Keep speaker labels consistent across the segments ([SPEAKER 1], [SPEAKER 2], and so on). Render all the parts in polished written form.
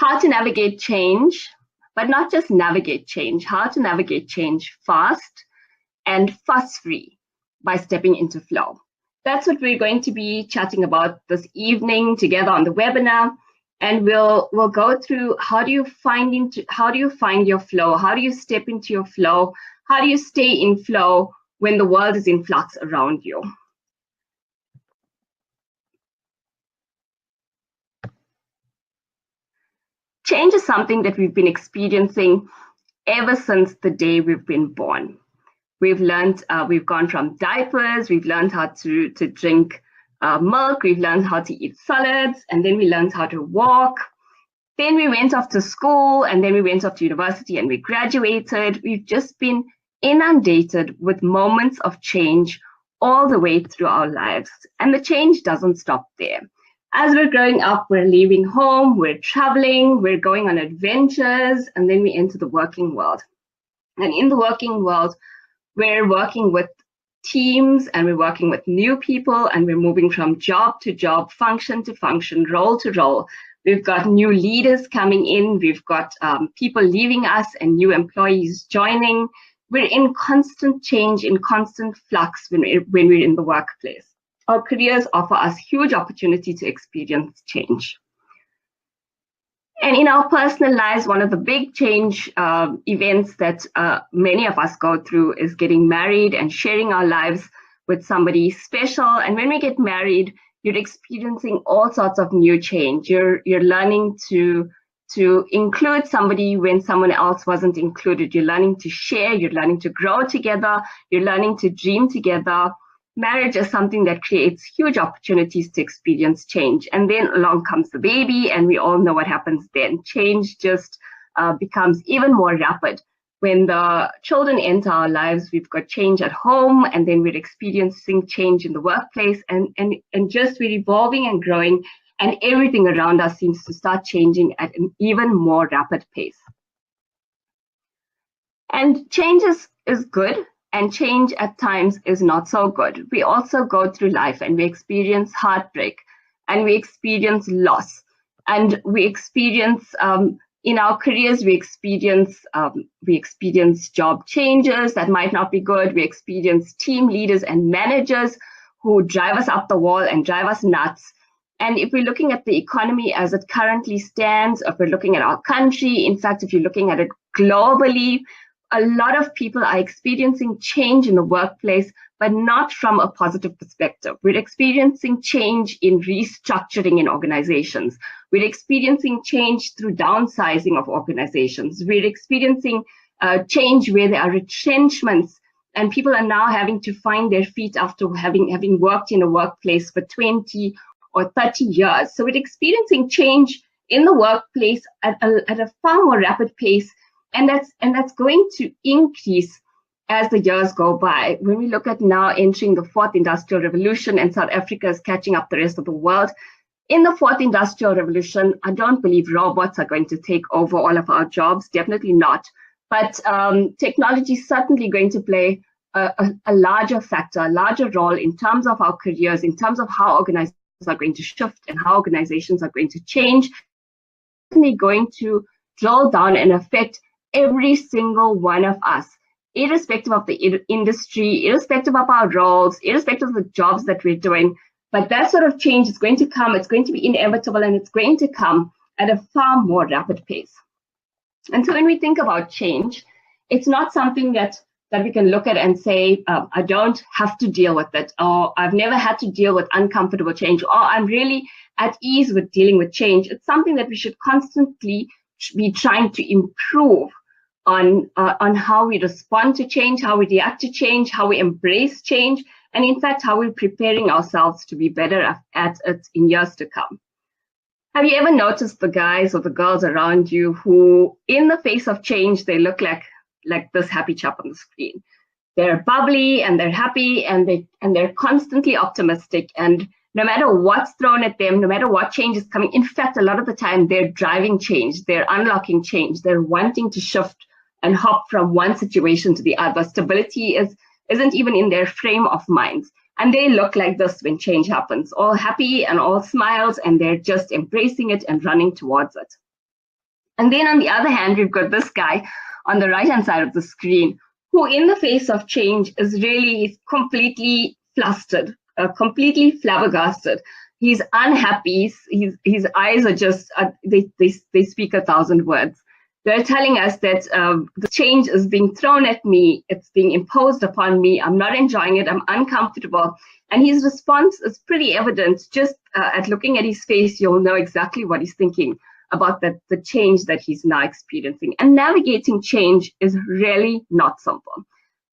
[SPEAKER 1] how to navigate change, but not just navigate change, how to navigate change fast and fuss-free by stepping into flow. That's what we're going to be chatting about this evening together on the webinar. And we'll go through how do you find your flow? How do you step into your flow? How do you stay in flow when the world is in flux around you? Change is something that we've been experiencing ever since the day we've been born. We've learned, we've gone from diapers, we've learned how to drink milk, we've learned how to eat solids, and then we learned how to walk. Then we went off to school, and then we went off to university and we graduated. We've just been inundated with moments of change all the way through our lives. And the change doesn't stop there. As we're growing up, we're leaving home, we're traveling, we're going on adventures, and then we enter the working world. And in the working world, we're working with teams and we're working with new people and we're moving from job to job, function to function, role to role. We've got new leaders coming in. We've got people leaving us and new employees joining. We're in constant change, in constant flux when we're in the workplace. Our careers offer us huge opportunity to experience change. And in our personal lives, one of the big change events that many of us go through is getting married and sharing our lives with somebody special. And when we get married, you're experiencing all sorts of new change. You're learning to include somebody when someone else wasn't included. You're learning to share. You're learning to grow together. You're learning to dream together. Marriage is something that creates huge opportunities to experience change. And then along comes the baby, and we all know what happens then. Change just becomes even more rapid. When the children enter our lives, we've got change at home, and then we're experiencing change in the workplace, and just we're evolving and growing, and everything around us seems to start changing at an even more rapid pace. And change is good. And change at times is not so good. We also go through life and we experience heartbreak and we experience loss and we experience in our careers, we experience job changes that might not be good. We experience team leaders and managers who drive us up the wall and drive us nuts. And if we're looking at the economy as it currently stands, if we're looking at our country, in fact, if you're looking at it globally, a lot of people are experiencing change in the workplace, but not from a positive perspective. We're experiencing change in restructuring in organizations. We're experiencing change through downsizing of organizations. We're experiencing change where there are retrenchments, and people are now having to find their feet after having worked in a workplace for 20 or 30 years. So we're experiencing change in the workplace at a far more rapid pace. And that's going to increase as the years go by. When we look at now entering the fourth industrial revolution and South Africa is catching up the rest of the world, in the fourth industrial revolution, I don't believe robots are going to take over all of our jobs, definitely not. But technology is certainly going to play a larger factor, a larger role in terms of our careers, in terms of how organizations are going to shift and how organizations are going to change. It's certainly going to drill down and affect every single one of us, irrespective of the industry, irrespective of our roles, irrespective of the jobs that we're doing. But that sort of change is going to come, it's going to be inevitable, and it's going to come at a far more rapid pace. And so when we think about change, it's not something that we can look at and say, I don't have to deal with it, or I've never had to deal with uncomfortable change, or I'm really at ease with dealing with change. It's something that we should constantly be trying to improve on how we respond to change, how we react to change, how we embrace change, and in fact, how we're preparing ourselves to be better at it in years to come. Have you ever noticed the guys or the girls around you who, in the face of change, they look like this happy chap on the screen? They're bubbly and they're happy and they're constantly optimistic, and no matter what's thrown at them, no matter what change is coming, in fact, a lot of the time they're driving change, they're unlocking change, they're wanting to shift and hop from one situation to the other. Stability isn't even in their frame of mind. And they look like this when change happens, all happy and all smiles, and they're just embracing it and running towards it. And then on the other hand, we've got this guy on the right-hand side of the screen, who in the face of change is really completely flustered, completely flabbergasted. He's unhappy. His eyes are just, they speak 1,000 words. They're telling us that the change is being thrown at me. It's being imposed upon me. I'm not enjoying it. I'm uncomfortable. And his response is pretty evident. Just at looking at his face, you'll know exactly what he's thinking about the change that he's now experiencing. And navigating change is really not simple.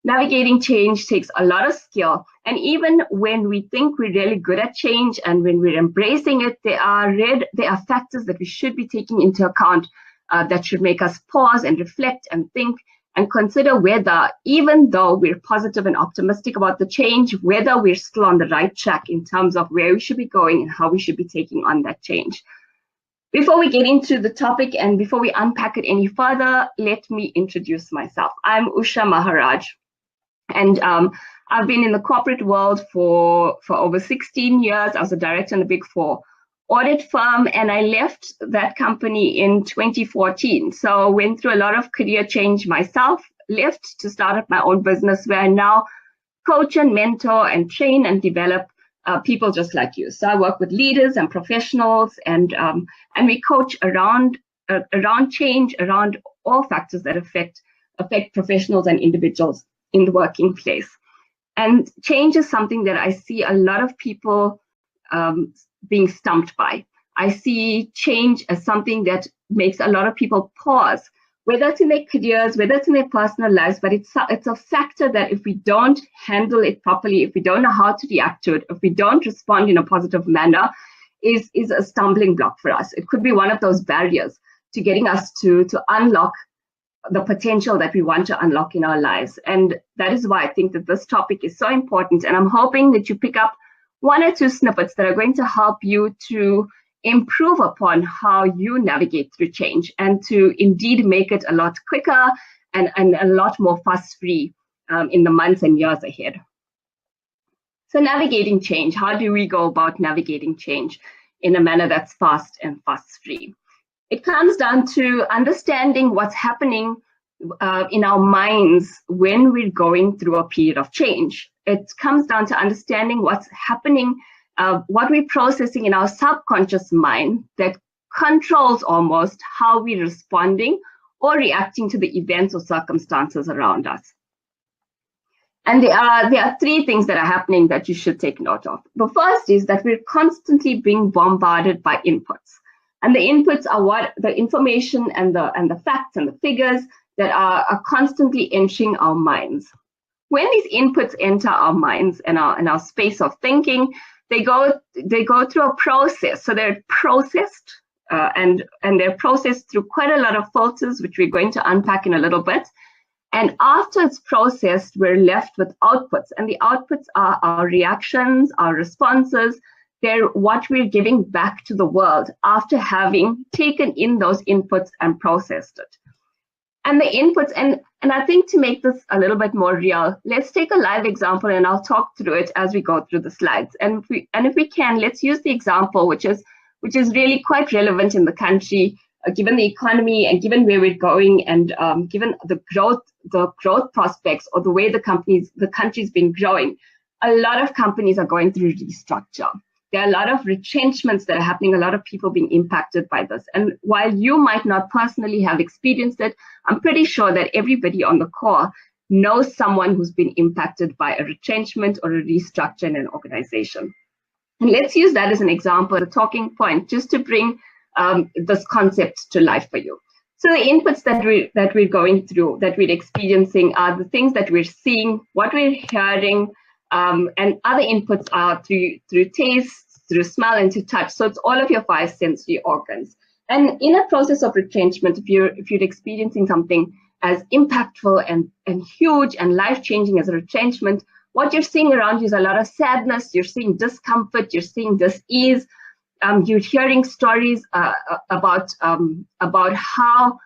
[SPEAKER 1] Navigating change takes a lot of skill. And even when we think we're really good at change and when we're embracing it, there are factors that we should be taking into account that should make us pause and reflect and think and consider whether, even though we're positive and optimistic about the change, whether we're still on the right track in terms of where we should be going and how we should be taking on that change. Before we get into the topic and before we unpack it any further, let me introduce myself. I'm Usha Maharaj, and I've been in the corporate world for over 16 years. I was a director in the Big Four audit firm, and I left that company in 2014. So went through a lot of career change myself, left to start up my own business where I now coach and mentor and train and develop people just like you. So I work with leaders and professionals, and we coach around change, around all factors that affect professionals and individuals in the working place. And change is something that I see a lot of people being stumped by. I see change as something that makes a lot of people pause, whether it's in their careers, whether it's in their personal lives, but it's a factor that if we don't handle it properly, if we don't know how to react to it, if we don't respond in a positive manner, is a stumbling block for us. It could be one of those barriers to getting us to unlock the potential that we want to unlock in our lives. And that is why I think that this topic is so important. And I'm hoping that you pick up one or two snippets that are going to help you to improve upon how you navigate through change and to indeed make it a lot quicker and a lot more fuss-free in the months and years ahead. So navigating change, how do we go about navigating change in a manner that's fast and fuss-free? It comes down to understanding what's happening in our minds when we're going through a period of change. It comes down to understanding what's happening, what we're processing in our subconscious mind that controls almost how we're responding or reacting to the events or circumstances around us. And there are three things that are happening that you should take note of. The first is that we're constantly being bombarded by inputs. And the inputs are what the information and the facts and the figures that are constantly entering our minds. When these inputs enter our minds and our space of thinking, they go through a process. So they're processed and they're processed through quite a lot of filters, which we're going to unpack in a little bit. And after it's processed, we're left with outputs. And the outputs are our reactions, our responses. They're what we're giving back to the world after having taken in those inputs and processed it. And the inputs, and I think to make this a little bit more real, let's take a live example and I'll talk through it as we go through the slides. And if we can, let's use the example, which is really quite relevant in the country, given the economy and given where we're going and given the growth prospects or the way the country's been growing. A lot of companies are going through restructure. There are a lot of retrenchments that are happening, a lot of people being impacted by this. And while you might not personally have experienced it, I'm pretty sure that everybody on the call knows someone who's been impacted by a retrenchment or a restructure in an organization. And let's use that as an example, a talking point, just to bring this concept to life for you. So the inputs that we're going through, that we're experiencing, are the things that we're seeing, what we're hearing, and other inputs are through taste, through smell, and to touch. So it's all of your five sensory organs. And in a process of retrenchment, if you're experiencing something as impactful and huge and life-changing as a retrenchment, what you're seeing around you is a lot of sadness. You're seeing discomfort. You're seeing dis-ease. You're hearing stories about how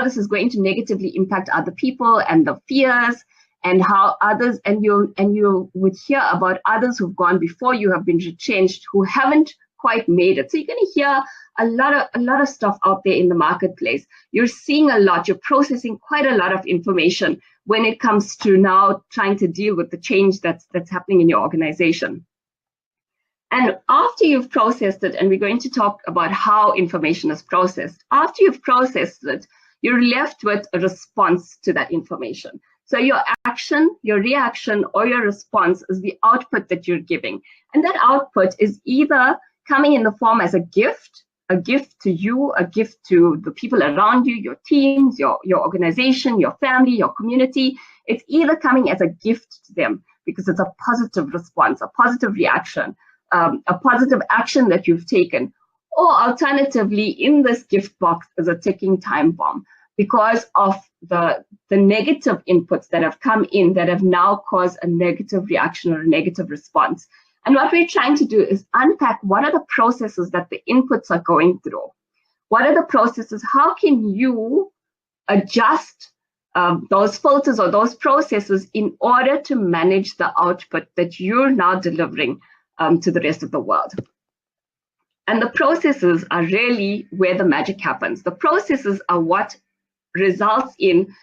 [SPEAKER 1] this is going to negatively impact other people and the fears. And how others, and you would hear about others who've gone before you, have been retrenched, who haven't quite made it. So you're going to hear a lot of stuff out there in the marketplace. You're seeing a lot. You're processing quite a lot of information when it comes to now trying to deal with the change that's happening in your organization. And after you've processed it, and we're going to talk about how information is processed, after you've processed it, you're left with a response to that information. So your action, your reaction, or your response is the output that you're giving. And that output is either coming in the form as a gift to you, a gift to the people around you, your teams, your organization, your family, your community. It's either coming as a gift to them because it's a positive response, a positive reaction, a positive action that you've taken, or alternatively, in this gift box is a ticking time bomb because of the negative inputs that have come in that have now caused a negative reaction or a negative response. And what we're trying to do is unpack what are the processes that the inputs are going through. What are the processes? How can you adjust those filters or those processes in order to manage the output that you're now delivering to the rest of the world? And the processes are really where the magic happens. The processes are what results in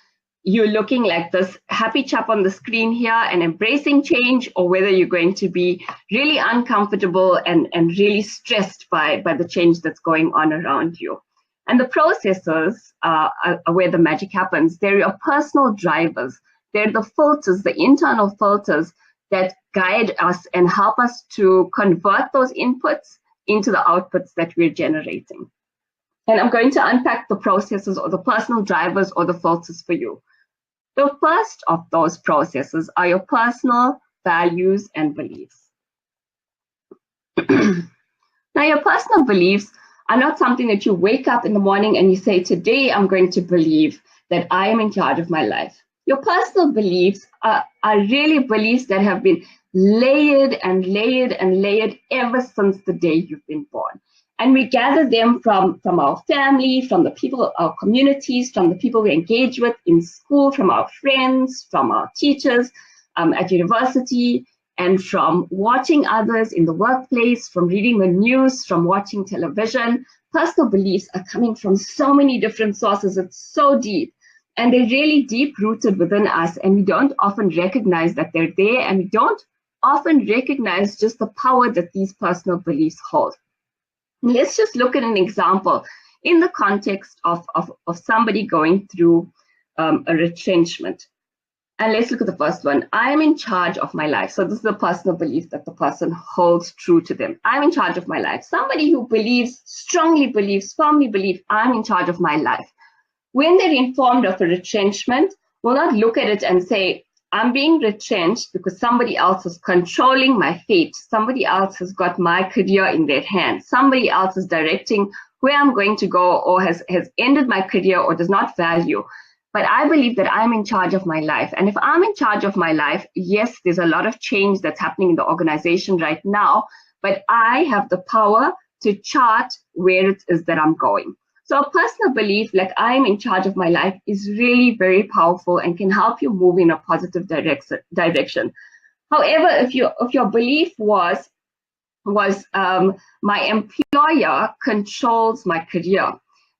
[SPEAKER 1] you looking like this happy chap on the screen here and embracing change, or whether you're going to be really uncomfortable and really stressed by the change that's going on around you. And the processes are where the magic happens. They're your personal drivers. They're the filters, the internal filters that guide us and help us to convert those inputs into the outputs that we're generating. And I'm going to unpack the processes or the personal drivers or the filters for you. The first of those processes are your personal values and beliefs. Now, your personal beliefs are not something that you wake up in the morning and you say, today I'm going to believe that I am in charge of my life. Your personal beliefs are really beliefs that have been layered and layered and layered ever since the day you've been born. And we gather them from our family, from the people, our communities, from the people we engage with in school, from our friends, from our teachers at university, and from watching others in the workplace, from reading the news, from watching television. Personal beliefs are coming from so many different sources. It's so deep. And they're really deep-rooted within us, and we don't often recognize that they're there, and we don't often recognize just the power that these personal beliefs hold. Let's just look at an example in the context of somebody going through a retrenchment. And let's look at the first one. I'm in charge of my life. So this is a personal belief that the person holds true to them. I'm in charge of my life. Somebody who believes, strongly believes, firmly believes, I'm in charge of my life. When they're informed of a retrenchment, will not look at it and say, I'm being retrenched because somebody else is controlling my fate. Somebody else has got my career in their hands. Somebody else is directing where I'm going to go, or has ended my career, or does not value. But I believe that I'm in charge of my life. And if I'm in charge of my life, yes, there's a lot of change that's happening in the organization right now, but I have the power to chart where it is that I'm going. So a personal belief like I'm in charge of my life is really very powerful and can help you move in a positive direction. However, if your belief was my employer controls my career,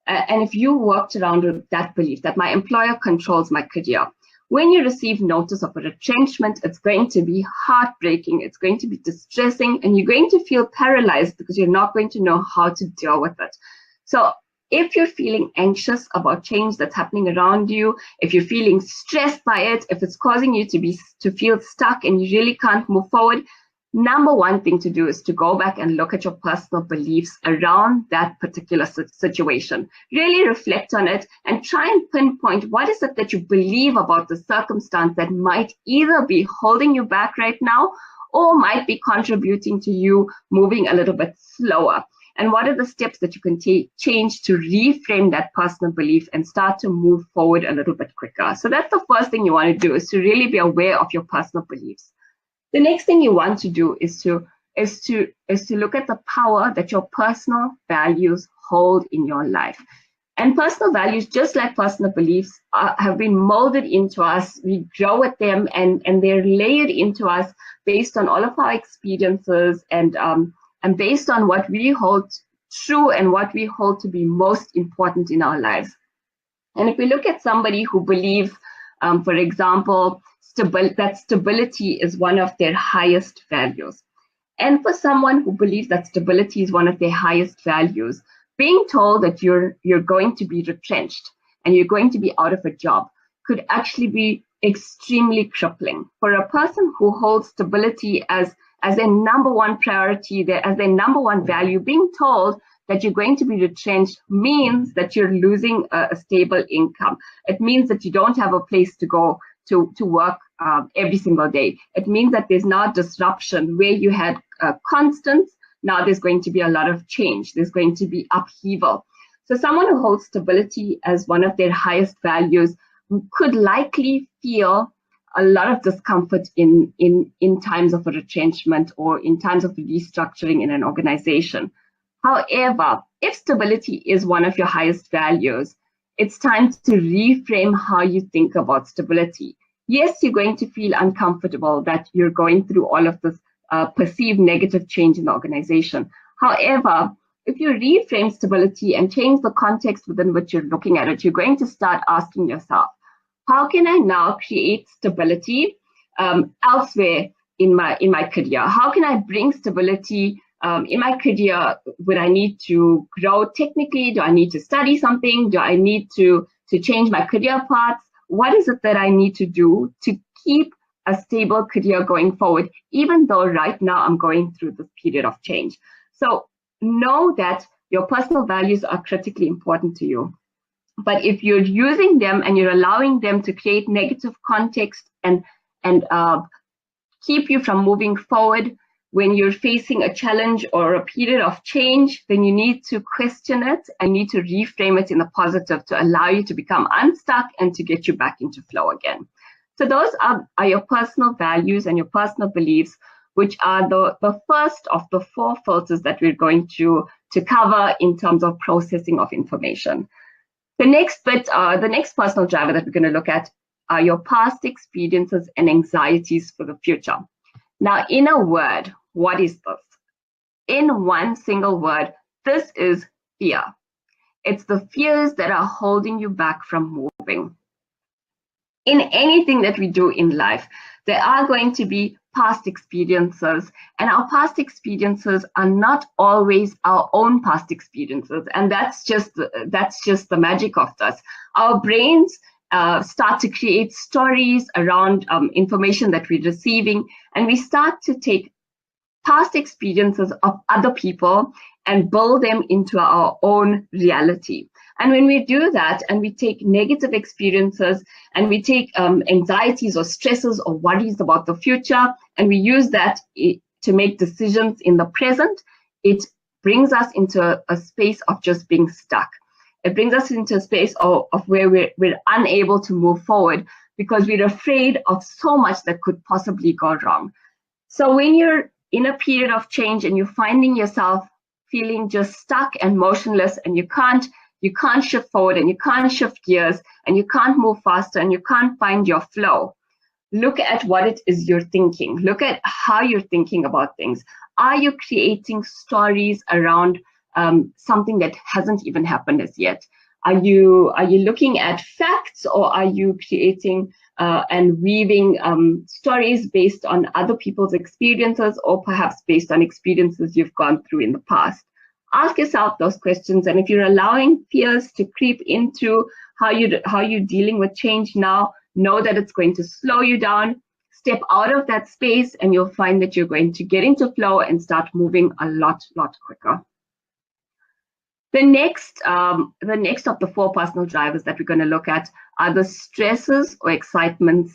[SPEAKER 1] and if you worked around with that belief that my employer controls my career, when you receive notice of a retrenchment, it's going to be heartbreaking, it's going to be distressing, and you're going to feel paralyzed because you're not going to know how to deal with it. So if you're feeling anxious about change that's happening around you, if you're feeling stressed by it, if it's causing you to feel stuck and you really can't move forward, number one thing to do is to go back and look at your personal beliefs around that particular situation. Really reflect on it and try and pinpoint what is it that you believe about the circumstance that might either be holding you back right now or might be contributing to you moving a little bit slower. And what are the steps that you can change to reframe that personal belief and start to move forward a little bit quicker? So that's the first thing you want to do, is to really be aware of your personal beliefs. The next thing you want to do is to look at the power that your personal values hold in your life. And personal values, just like personal beliefs, have been molded into us. We grow with them, and they're layered into us based on all of our experiences and and based on what we hold true and what we hold to be most important in our lives. And if we look at somebody who believes, for example, that stability is one of their highest values, and for someone who believes that stability is one of their highest values, being told that you're going to be retrenched and you're going to be out of a job could actually be extremely crippling. For a person who holds stability as their number one priority, as their number one value, being told that you're going to be retrenched means that you're losing a stable income. It means that you don't have a place to go to work every single day. It means that there's now disruption where you had constants. Now there's going to be a lot of change. There's going to be upheaval. So someone who holds stability as one of their highest values could likely feel a lot of discomfort in times of a retrenchment or in times of restructuring in an organization. However, if stability is one of your highest values, it's time to reframe how you think about stability. Yes, you're going to feel uncomfortable that you're going through all of this perceived negative change in the organization. However, if you reframe stability and change the context within which you're looking at it, you're going to start asking yourself, how can I now create stability elsewhere in my career? How can I bring stability in my career? Would I need to grow technically? Do I need to study something? Do I need to change my career paths? What is it that I need to do to keep a stable career going forward, even though right now I'm going through this period of change? So know that your personal values are critically important to you. But if you're using them and you're allowing them to create negative context and keep you from moving forward when you're facing a challenge or a period of change, then you need to question it and need to reframe it in the positive to allow you to become unstuck and to get you back into flow again. So those are your personal values and your personal beliefs, which are the first of the four filters that we're going to cover in terms of processing of information. The next personal driver that we're going to look at are your past experiences and anxieties for the future. Now, in a word, what is this? In one single word, this is fear. It's the fears that are holding you back from moving. In anything that we do in life, there are going to be past experiences, and our past experiences are not always our own past experiences, and that's just the magic of this. Our brains start to create stories around information that we're receiving, and we start to take past experiences of other people and build them into our own reality. And when we do that and we take negative experiences and we take anxieties or stresses or worries about the future, and we use that to make decisions in the present, it brings us into a space of just being stuck. It brings us into a space of where we're unable to move forward because we're afraid of so much that could possibly go wrong. So when you're in a period of change and you're finding yourself feeling just stuck and motionless, and you can't shift forward and you can't shift gears and you can't move faster and you can't find your flow, look at what it is you're thinking. Look at how you're thinking about things. Are you creating stories around something that hasn't even happened as yet? Are you looking at facts, or are you creating and weaving stories based on other people's experiences, or perhaps based on experiences you've gone through in the past? Ask yourself those questions, and if you're allowing fears to creep into how you're dealing with change now, know that it's going to slow you down. Step out of that space, and you'll find that you're going to get into flow and start moving a lot quicker. The next of the four personal drivers that we're going to look at are the stresses or excitements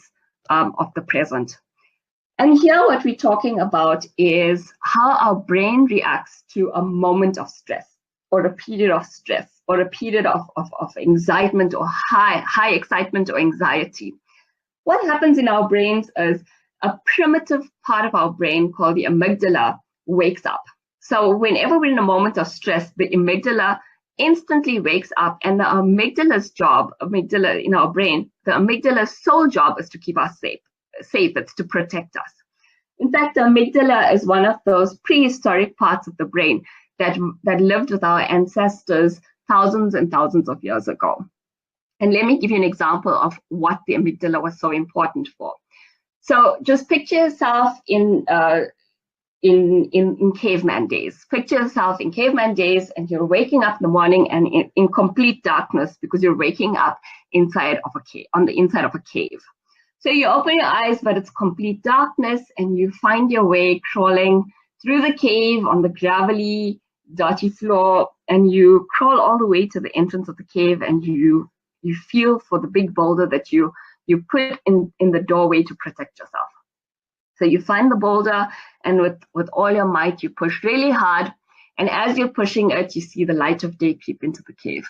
[SPEAKER 1] of the present. And here what we're talking about is how our brain reacts to a moment of stress, or a period of stress, or a period of excitement, or high excitement or anxiety. What happens in our brains is a primitive part of our brain called the amygdala wakes up. So whenever we're in a moment of stress, the amygdala instantly wakes up, and the amygdala's in our brain, the amygdala's sole job is to keep us safe. It's to protect us. In fact, the amygdala is one of those prehistoric parts of the brain that lived with our ancestors thousands and thousands of years ago. And let me give you an example of what the amygdala was so important for. So just picture yourself in caveman days. Picture yourself in caveman days, and you're waking up in the morning and in complete darkness because you're waking up inside of a cave, on the inside of a cave. So you open your eyes, but it's complete darkness, and you find your way crawling through the cave on the gravelly, dirty floor, and you crawl all the way to the entrance of the cave, and you feel for the big boulder that you put in the doorway to protect yourself. So you find the boulder, and with all your might, you push really hard, and as you're pushing it, you see the light of day creep into the cave.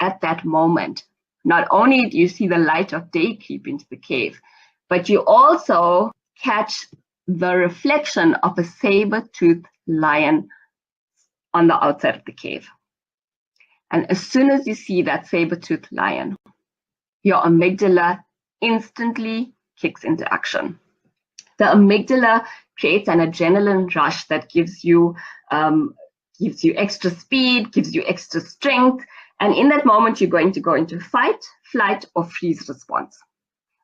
[SPEAKER 1] At that moment, not only do you see the light of day creep into the cave, but you also catch the reflection of a saber-toothed lion on the outside of the cave. And as soon as you see that saber-toothed lion, your amygdala instantly kicks into action. The amygdala creates an adrenaline rush that gives you extra speed, gives you extra strength. And in that moment, you're going to go into fight, flight, or freeze response.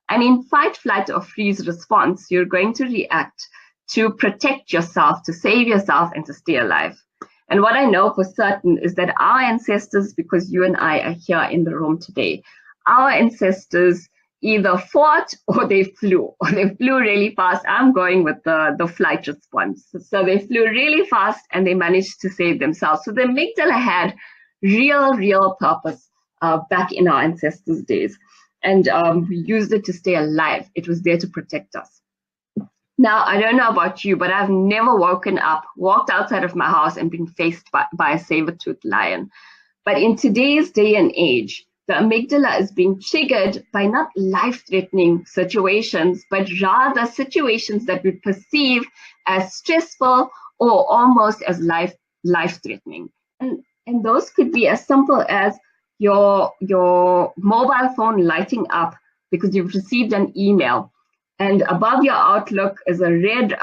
[SPEAKER 1] And in fight, flight, or freeze response, you're going to react to protect yourself, to save yourself, and to stay alive. And what I know for certain is that our ancestors, because you and I are here in the room today, our ancestors either fought or they flew really fast. I'm going with the flight response. So they flew really fast and they managed to save themselves. So the amygdala had real purpose back in our ancestors' days. And we used it to stay alive. It was there to protect us. Now, I don't know about you, but I've never woken up, walked outside of my house and been faced by a saber-toothed lion. But in today's day and age, the amygdala is being triggered by not life-threatening situations, but rather situations that we perceive as stressful or almost as life-threatening. And those could be as simple as your mobile phone lighting up because you've received an email. And above your Outlook is a red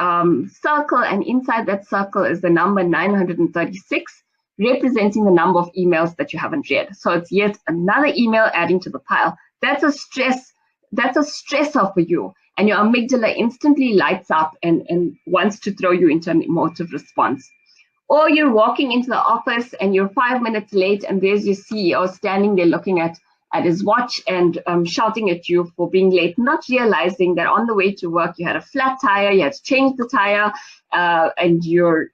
[SPEAKER 1] circle, and inside that circle is the number 936, representing the number of emails that you haven't read. So it's yet another email adding to the pile. That's a stressor for you. And your amygdala instantly lights up and wants to throw you into an emotive response. Or you're walking into the office and you're 5 minutes late, and there's your CEO standing there looking at his watch and shouting at you for being late, not realizing that on the way to work you had a flat tire, you had to change the tire, and you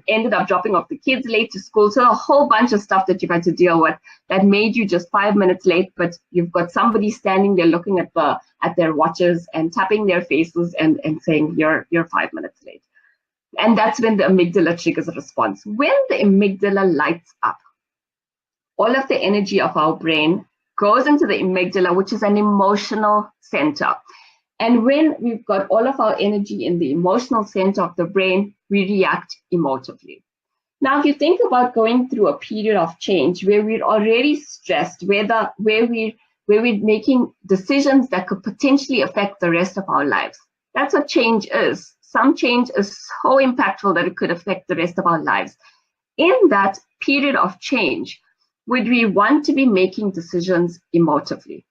[SPEAKER 1] ended up dropping off the kids late to school. So a whole bunch of stuff that you've had to deal with that made you just 5 minutes late, but you've got somebody standing there looking at their watches and tapping their faces and saying you're 5 minutes late. And that's when the amygdala triggers a response. When the amygdala lights up, all of the energy of our brain goes into the amygdala, which is an emotional center. And when we've got all of our energy in the emotional center of the brain, we react emotively. Now, if you think about going through a period of change where we're already stressed, where we're making decisions that could potentially affect the rest of our lives, that's what change is. Some change is so impactful that it could affect the rest of our lives. In that period of change, would we want to be making decisions emotively?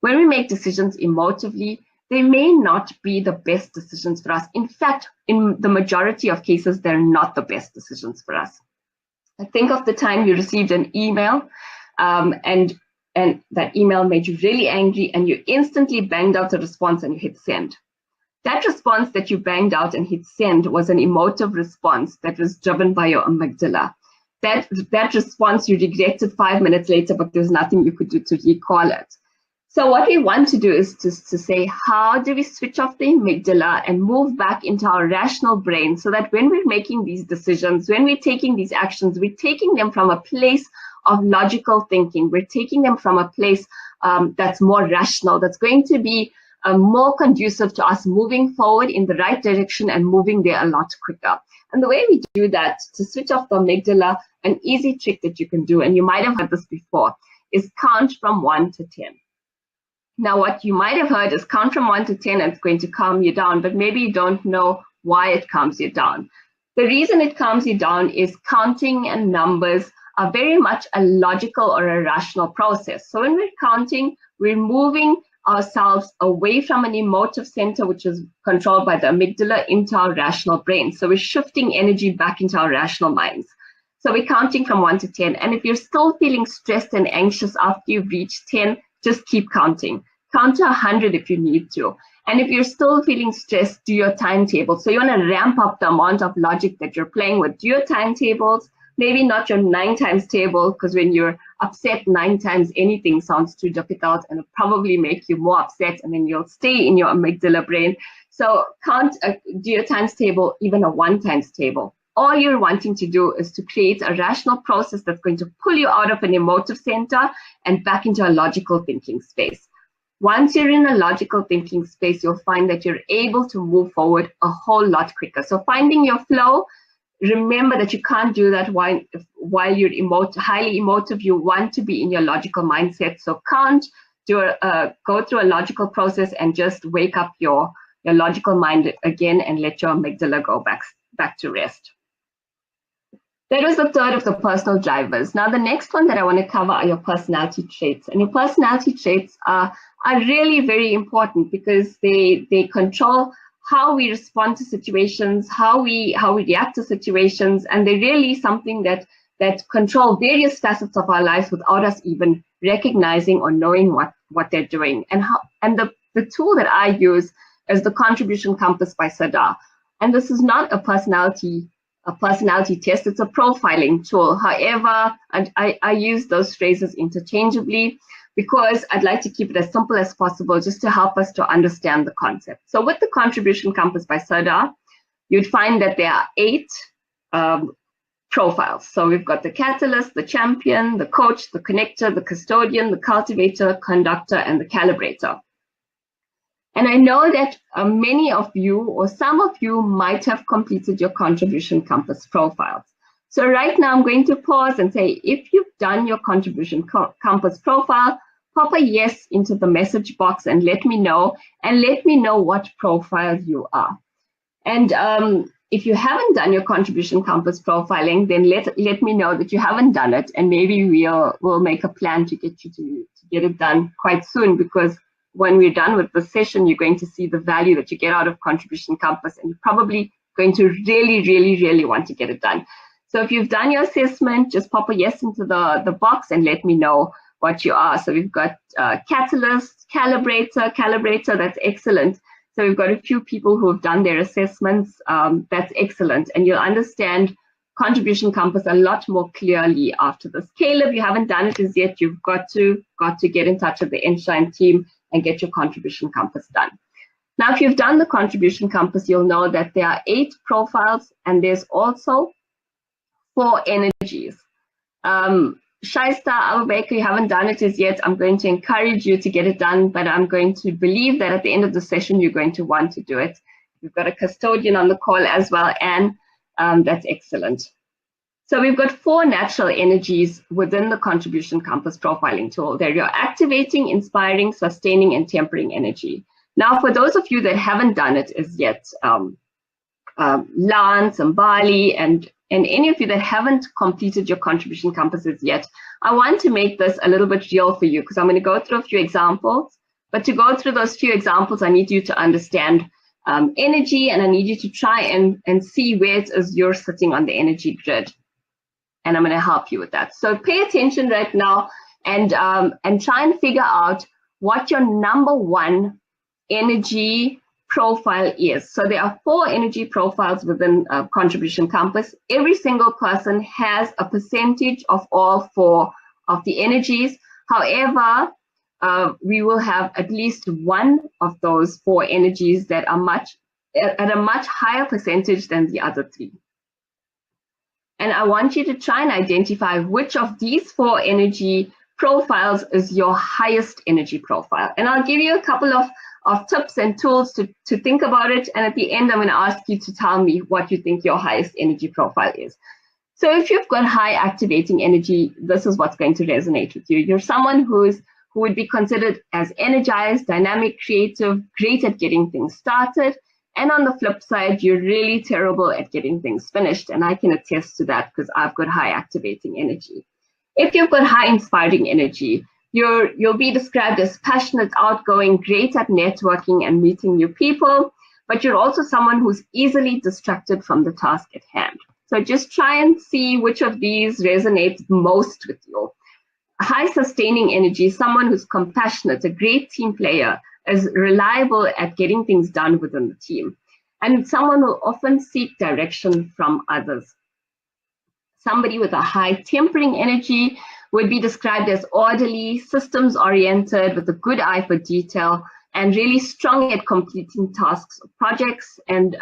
[SPEAKER 1] When we make decisions emotively, they may not be the best decisions for us. In fact, in the majority of cases, they're not the best decisions for us. I think of the time you received an email and that email made you really angry and you instantly banged out a response and you hit send. That response that you banged out and hit send was an emotive response that was driven by your amygdala. That response you regretted 5 minutes later, but there's nothing you could do to recall it. So what we want to do is to say, how do we switch off the amygdala and move back into our rational brain so that when we're making these decisions, when we're taking these actions, we're taking them from a place of logical thinking. We're taking them from a place that's more rational, that's going to be more conducive to us moving forward in the right direction and moving there a lot quicker. And the way we do that, to switch off the amygdala, an easy trick that you can do, and you might have heard this before, is count from 1 to 10. Now, what you might have heard is count from 1 to 10 and it's going to calm you down, but maybe you don't know why it calms you down. The reason it calms you down is counting and numbers are very much a logical or a rational process. So when we're counting, we're moving ourselves away from an emotive center, which is controlled by the amygdala, into our rational brain. So we're shifting energy back into our rational minds. So we're counting from 1 to 10. And if you're still feeling stressed and anxious after you've reached 10, just keep counting. Count to 100 if you need to. And if you're still feeling stressed, do your timetable. So you want to ramp up the amount of logic that you're playing with. Do your timetables, maybe not your 9 times table, because when you're upset 9 times, anything sounds too difficult and it'll probably make you more upset, and then you'll stay in your amygdala brain. So do your times table, even a 1 times table. All you're wanting to do is to create a rational process that's going to pull you out of an emotive center and back into a logical thinking space. Once you're in a logical thinking space, you'll find that you're able to move forward a whole lot quicker. So finding your flow, remember that you can't do that while you're highly emotive. You want to be in your logical mindset. So go through a logical process and just wake up your logical mind again and let your amygdala go back to rest. That was the third of the personal drivers. Now, the next one that I want to cover are your personality traits. And your personality traits are really very important because they control how we respond to situations, how we react to situations, and they're really something that control various facets of our lives without us even recognizing or knowing what they're doing. And the tool that I use is the Contribution Compass by Sardar. And this is not a personality test, it's a profiling tool. However, and I use those phrases interchangeably because I'd like to keep it as simple as possible just to help us to understand the concept. So with the Contribution Compass by Sardar, you'd find that there are 8 profiles. So we've got the catalyst, the champion, the coach, the connector, the custodian, the cultivator, conductor, and the calibrator. And I know that many of you or some of you might have completed your Contribution Compass profiles. So right now I'm going to pause and say, if you've done your Contribution Compass profile, pop a yes into the message box and let me know what profile you are. And if you haven't done your Contribution Compass profiling, then let me know that you haven't done it, and maybe we'll make a plan to get you to get it done quite soon, because when we're done with the session, you're going to see the value that you get out of Contribution Compass, and you're probably going to really, really, really want to get it done. So if you've done your assessment, just pop a yes into the box and let me know what you are. So we've got catalyst, calibrator, that's excellent. So we've got a few people who have done their assessments, that's excellent. And you'll understand Contribution Compass a lot more clearly after this. Caleb, you haven't done it as yet, you've got to get in touch with the Enshine team and get your Contribution Compass done. Now, if you've done the Contribution Compass, you'll know that there are 8 profiles and there's also 4 energies. Shaista, Abubaker, you haven't done it as yet. I'm going to encourage you to get it done, but I'm going to believe that at the end of the session, you're going to want to do it. We've got a custodian on the call as well, and that's excellent. So we've got 4 natural energies within the Contribution Compass profiling tool. They're your activating, inspiring, sustaining, and tempering energy. Now, for those of you that haven't done it as yet, Lance and Bali and any of you that haven't completed your Contribution Compasses yet, I want to make this a little bit real for you, because I'm going to go through a few examples. But to go through those few examples, I need you to understand energy, and I need you to try and see where it is you're sitting on the energy grid. And I'm going to help you with that. So pay attention right now and try and figure out what your number 1 energy profile is. So there are 4 energy profiles within Contribution Compass. Every single person has a percentage of all 4 of the energies. However, we will have at least one of those 4 energies that are at a much higher percentage than the other 3. And I want you to try and identify which of these 4 energy profiles is your highest energy profile. And I'll give you a couple of tips and tools to think about it. And at the end, I'm going to ask you to tell me what you think your highest energy profile is. So if you've got high activating energy, this is what's going to resonate with you. You're someone who's who would be considered as energized, dynamic, creative, great at getting things started. And on the flip side, you're really terrible at getting things finished. And I can attest to that because I've got high activating energy. If you've got high inspiring energy, you'll be described as passionate, outgoing, great at networking and meeting new people, but you're also someone who's easily distracted from the task at hand. So just try and see which of these resonates most with you. High sustaining energy, someone who's compassionate, a great team player, is reliable at getting things done within the team, and someone who often seek direction from others. Somebody with a high tempering energy would be described as orderly, systems-oriented, with a good eye for detail, and really strong at completing tasks or projects, and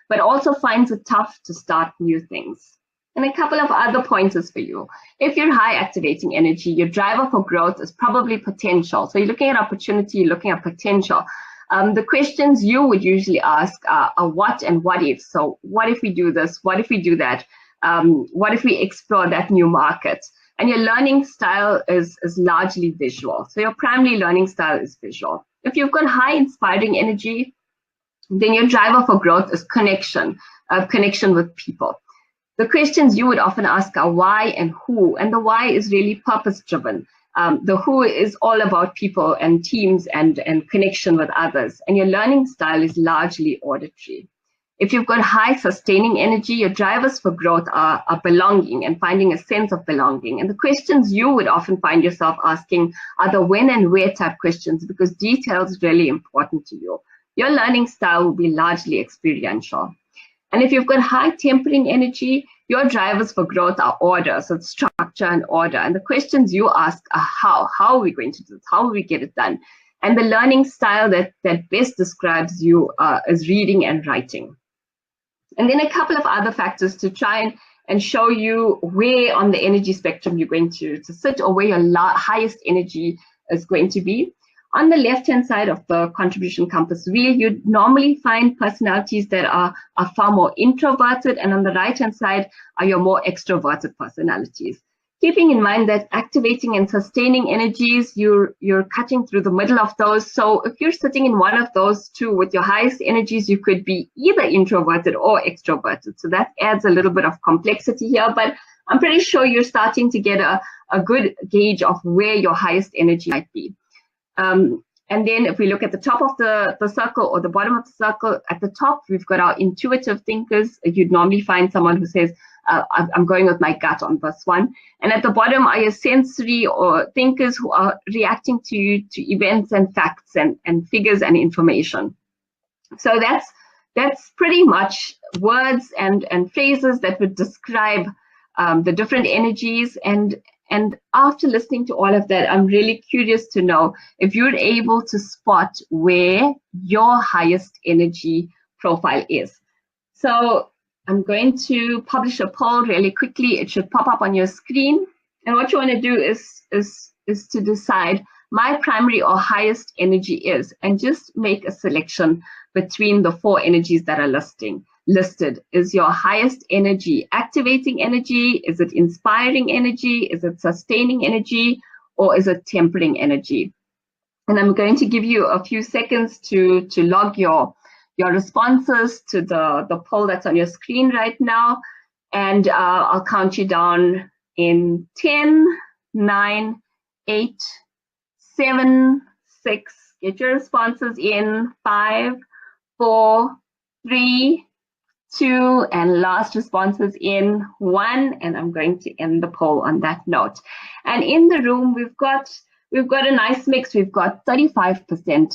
[SPEAKER 1] but also finds it tough to start new things. And a couple of other pointers for you. If you're high activating energy, your driver for growth is probably potential. So you're looking at opportunity, you're looking at potential. The questions you would usually ask are what and what if. So what if we do this? What if we do that? What if we explore that new market? And your learning style is largely visual. So your primary learning style is visual. If you've got high inspiring energy, then your driver for growth is connection with people. The questions you would often ask are why and who, and the why is really purpose-driven. The who is all about people and teams and connection with others, and your learning style is largely auditory. If you've got high sustaining energy, your drivers for growth are belonging and finding a sense of belonging. And the questions you would often find yourself asking are the when and where type questions, because detail is really important to you. Your learning style will be largely experiential. And if you've got high tempering energy, your drivers for growth are order, so it's structure and order. And the questions you ask are how are we going to do this? How will we get it done? And the learning style that best describes you is reading and writing. And then a couple of other factors to try and show you where on the energy spectrum you're going to sit, or where your highest energy is going to be. On the left-hand side of the contribution compass wheel, you'd normally find personalities that are far more introverted, and on the right-hand side are your more extroverted personalities. Keeping in mind that activating and sustaining energies, you're cutting through the middle of those. So if you're sitting in one of those two with your highest energies, you could be either introverted or extroverted. So that adds a little bit of complexity here, but I'm pretty sure you're starting to get a good gauge of where your highest energy might be. And then if we look at the top of the circle or the bottom of the circle, at the top, we've got our intuitive thinkers. You'd normally find someone who says, I'm going with my gut on this one. And at the bottom are your sensory or thinkers who are reacting to events and facts and figures and information. So that's pretty much words and phrases that would describe the different energies. And after listening to all of that, I'm really curious to know if you're able to spot where your highest energy profile is. So I'm going to publish a poll really quickly. It should pop up on your screen. And what you want to do is to decide my primary or highest energy is, and just make a selection between the four energies that are listed. Is your highest energy activating energy? Is it inspiring energy? Is it sustaining energy? Or is it tempering energy? And I'm going to give you a few seconds to log your responses to the poll that's on your screen right now. And I'll count you down in 10, 9, 8, 7, 6. Get your responses in 5, 4, 3, 2, and last responses in 1. And I'm going to end the poll on that note. And in the room, we've got a nice mix. We've got 35%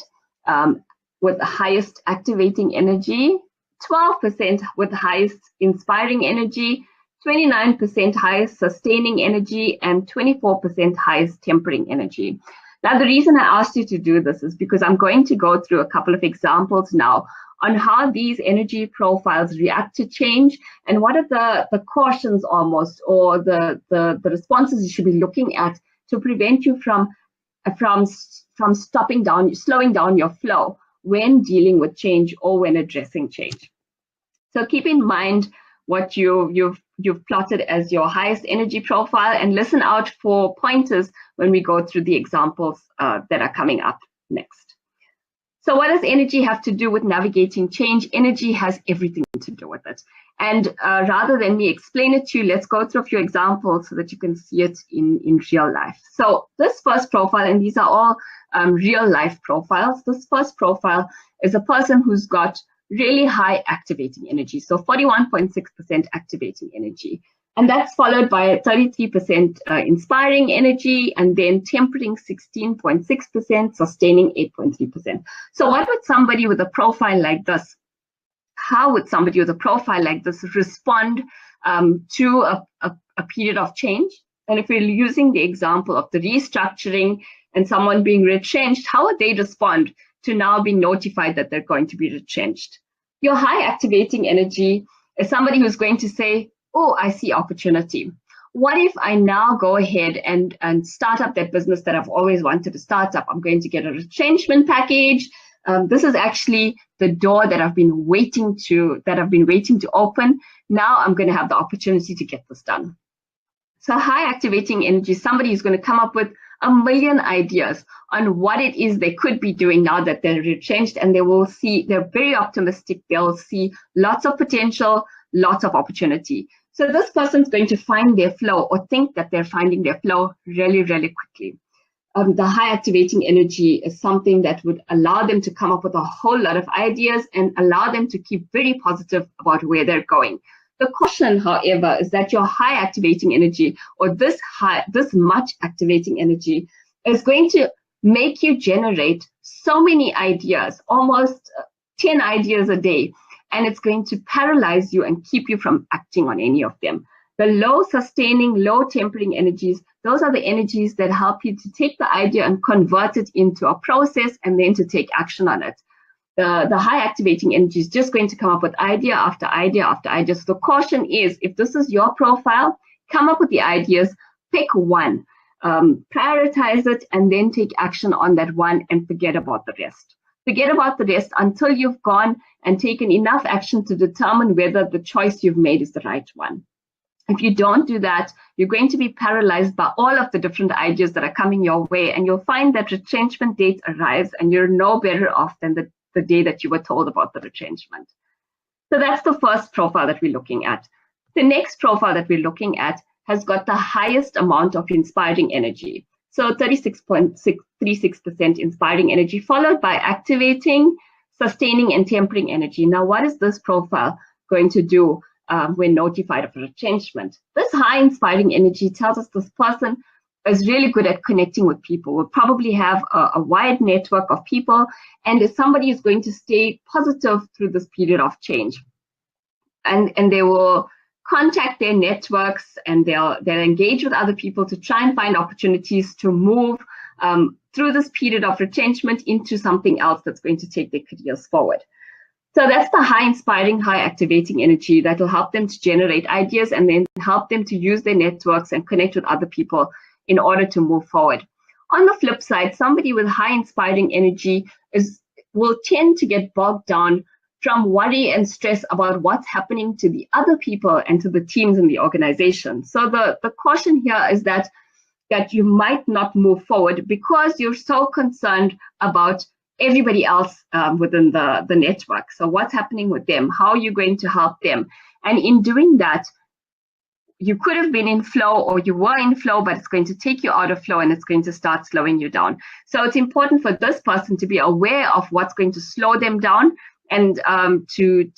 [SPEAKER 1] with the highest activating energy, 12% with the highest inspiring energy, 29% highest sustaining energy, and 24% highest tempering energy. Now, the reason I asked you to do this is because I'm going to go through a couple of examples now on how these energy profiles react to change, and what are the cautions almost, or the responses you should be looking at to prevent you from slowing down your flow when dealing with change or when addressing change. So keep in mind what you've you've plotted as your highest energy profile, and listen out for pointers when we go through the examples that are coming up next. So what does energy have to do with navigating change? Energy has everything to do with it. And rather than me explain it to you, let's go through a few examples so that you can see it in real life. So this first profile, and these are all real life profiles. This first profile is a person who's got really high activating energy. So 41.6% activating energy. And that's followed by 33% inspiring energy, and then tempering 16.6%, sustaining 8.3%. So what would somebody with a profile like this, how would somebody with a profile like this respond to a period of change? And if we're using the example of the restructuring and someone being retrenched, how would they respond to now being notified that they're going to be retrenched? Your high activating energy is somebody who's going to say, oh, I see opportunity. What if I now go ahead and start up that business that I've always wanted to start up? I'm going to get a retrenchment package. This is actually the door that I've been waiting to open. Now I'm going to have the opportunity to get this done. So high activating energy, somebody who's going to come up with a million ideas on what it is they could be doing now that they're retrenched, and they're very optimistic. They'll see lots of potential, lots of opportunity. So this person's going to find their flow, or think that they're finding their flow really, really quickly. The high activating energy is something that would allow them to come up with a whole lot of ideas and allow them to keep very positive about where they're going. The caution, however, is that your high activating energy, or this much activating energy, is going to make you generate so many ideas, almost 10 ideas a day, and it's going to paralyze you and keep you from acting on any of them. The low sustaining, low tempering energies, those are the energies that help you to take the idea and convert it into a process and then to take action on it. The high activating energy is just going to come up with idea after idea after idea. So the caution is, if this is your profile, come up with the ideas, pick one, prioritize it, and then take action on that one and forget about the rest. Forget about the rest until you've gone and taken enough action to determine whether the choice you've made is the right one. If you don't do that, you're going to be paralyzed by all of the different ideas that are coming your way, and you'll find that retrenchment date arrives and you're no better off than the day that you were told about the retrenchment. So that's the first profile that we're looking at. The next profile that we're looking at has got the highest amount of inspiring energy. So 36.36% inspiring energy, followed by activating, sustaining, and tempering energy. Now, what is this profile going to do when notified of a retrenchment? This high inspiring energy tells us this person is really good at connecting with people, will probably have a wide network of people, and is somebody who's going to stay positive through this period of change. And they will contact their networks, and they'll engage with other people to try and find opportunities to move through this period of retrenchment into something else that's going to take their careers forward. So that's the high inspiring, high activating energy that will help them to generate ideas and then help them to use their networks and connect with other people in order to move forward. On the flip side, somebody with high inspiring energy will tend to get bogged down from worry and stress about what's happening to the other people and to the teams in the organization. So the caution here is that you might not move forward because you're so concerned about everybody else within the network. So what's happening with them? How are you going to help them? And in doing that, you could have been in flow, or you were in flow, but it's going to take you out of flow and it's going to start slowing you down. So it's important for this person to be aware of what's going to slow them down, and to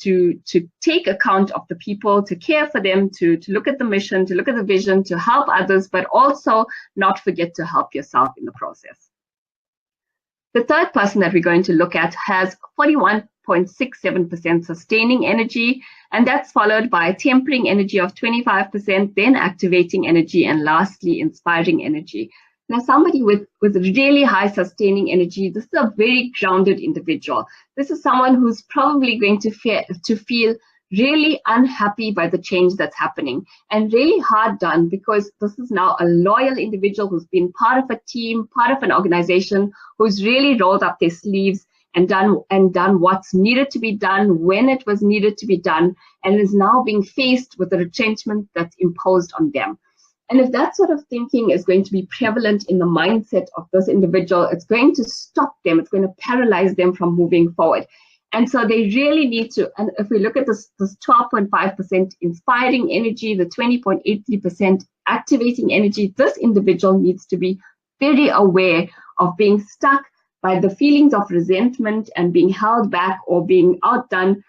[SPEAKER 1] take account of the people, to care for them, to look at the mission, to look at the vision, to help others, but also not forget to help yourself in the process. The third person that we're going to look at has 41.67% sustaining energy, and that's followed by tempering energy of 25%, then activating energy, and lastly, inspiring energy. Now, somebody with really high sustaining energy, this is a very grounded individual. This is someone who's probably going to feel really unhappy by the change that's happening, and really hard done, because this is now a loyal individual who's been part of a team, part of an organization, who's really rolled up their sleeves and done what's needed to be done when it was needed to be done, and is now being faced with the retrenchment that's imposed on them. And if that sort of thinking is going to be prevalent in the mindset of this individual, it's going to stop them, it's going to paralyze them from moving forward. And so they really need to, and if we look at this 12.5% inspiring energy, the 20.83% activating energy, this individual needs to be very aware of being stuck by the feelings of resentment and being held back or being outdone,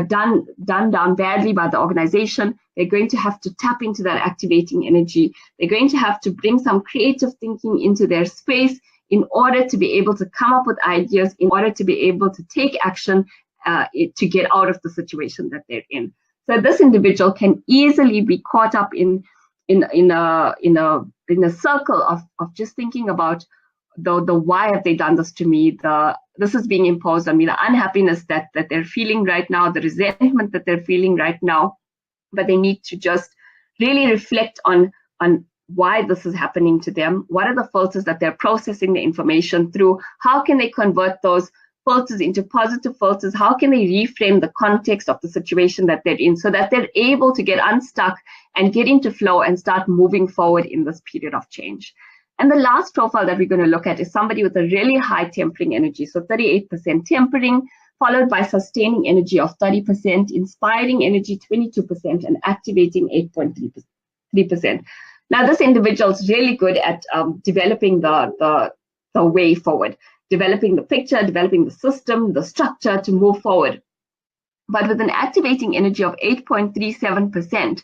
[SPEAKER 1] done down badly by the organization. They're going to have to tap into that activating energy. They're going to have to bring some creative thinking into their space in order to be able to come up with ideas, in order to be able to take action to get out of the situation that they're in. So this individual can easily be caught up in a circle of just thinking about the why have they done this to me, this is being imposed on me, the unhappiness that they're feeling right now, the resentment that they're feeling right now. But they need to just really reflect on why this is happening to them. What are the filters that they're processing the information through? How can they convert those filters into positive filters? How can they reframe the context of the situation that they're in so that they're able to get unstuck and get into flow and start moving forward in this period of change? And the last profile that we're going to look at is somebody with a really high tempering energy. So 38% tempering, followed by sustaining energy of 30%, inspiring energy 22%, and activating 8.3%. Now, this individual is really good at developing the way forward, developing the picture, developing the system, the structure to move forward. But with an activating energy of 8.37%,